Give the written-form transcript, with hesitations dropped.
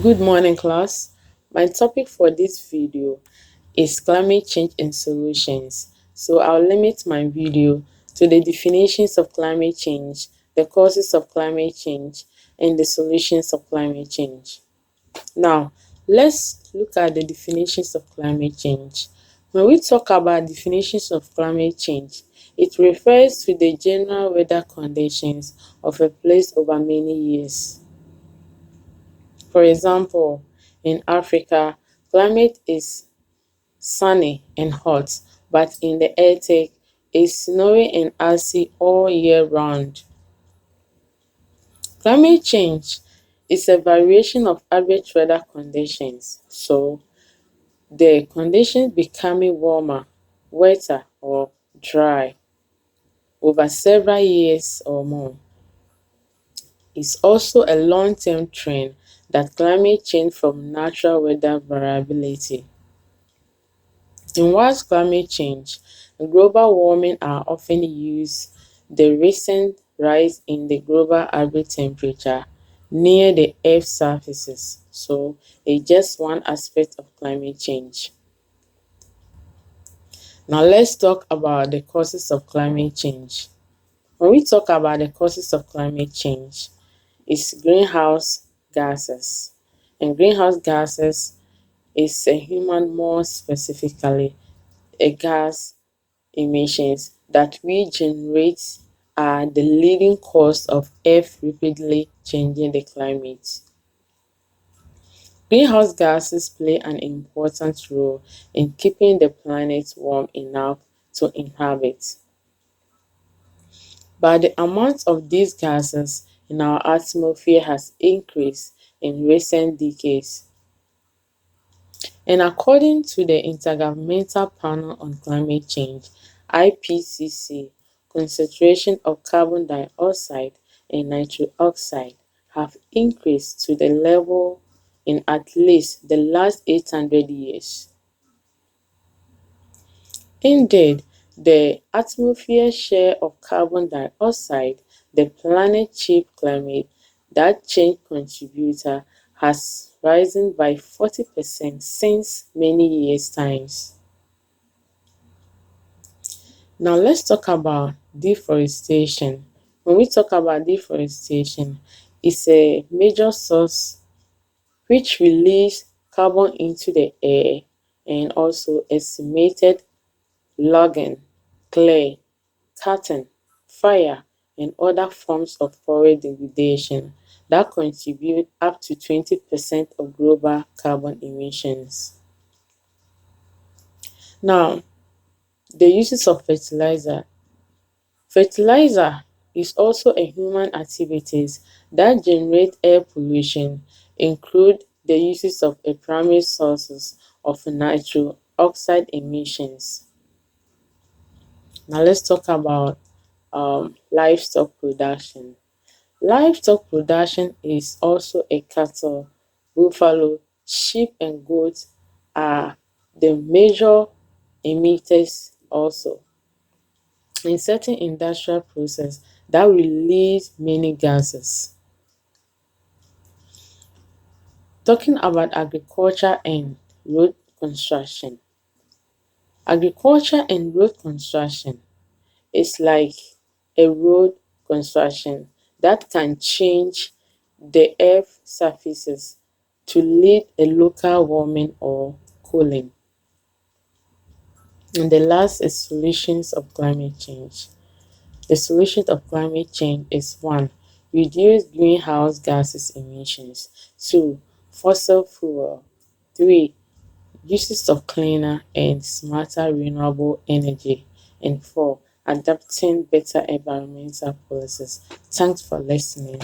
Good morning, class. My topic for this video is climate change and solutions. So I'll limit my video to the definitions of climate change, the causes of climate change, and the solutions of climate change. Now, let's look at the definitions of climate change. When we talk about definitions of climate change, it refers to the general weather conditions of a place over many years. For example, in Africa, climate is sunny and hot, but in the Arctic, it's snowy and icy all year round. Climate change is a variation of average weather conditions, so the conditions becoming warmer, wetter, or dry over several years or more. It's also a long-term trend that climate change from natural weather variability. In whilst climate change and global warming are often used, the recent rise in the global average temperature near the Earth's surfaces, so it's just one aspect of climate change. Now let's talk about the causes of climate change. When we talk about the causes of climate change, it's greenhouse gases. And greenhouse gases is a human, more specifically, a gas emissions that we generate are the leading cause of Earth rapidly changing the climate. Greenhouse gases play an important role in keeping the planet warm enough to inhabit. But the amount of these gases in our atmosphere has increased in recent decades. And according to the Intergovernmental Panel on Climate Change, IPCC, concentration of carbon dioxide and nitrous oxide have increased to the level in at least the last 800 years. Indeed, the atmosphere share of carbon dioxide, the planet's chief climate that change contributor, has risen by 40% since many years' times. Now let's talk about deforestation. When we talk about deforestation, it's a major source which release carbon into the air and also estimated logging, clear, cutting, fire, and other forms of forest degradation that contribute up to 20% of global carbon emissions. Now, the uses of fertilizer. Fertilizer is also a human activities that generate air pollution, include the uses of a primary sources of nitrous oxide emissions. Now let's talk about livestock production. Livestock production is also a cattle, buffalo, sheep and goats are the major emitters also in certain industrial process that release many gases. Talking about agriculture and road construction. Agriculture and road construction is like a road construction that can change the earth surfaces to lead a local warming or cooling. And the last is solutions of climate change. The solution of climate change is 1. Reduce greenhouse gases emissions. 2. Fossil fuel. 3. Uses of cleaner and smarter renewable energy. And 4. Adopting better environmental policies. Thanks for listening.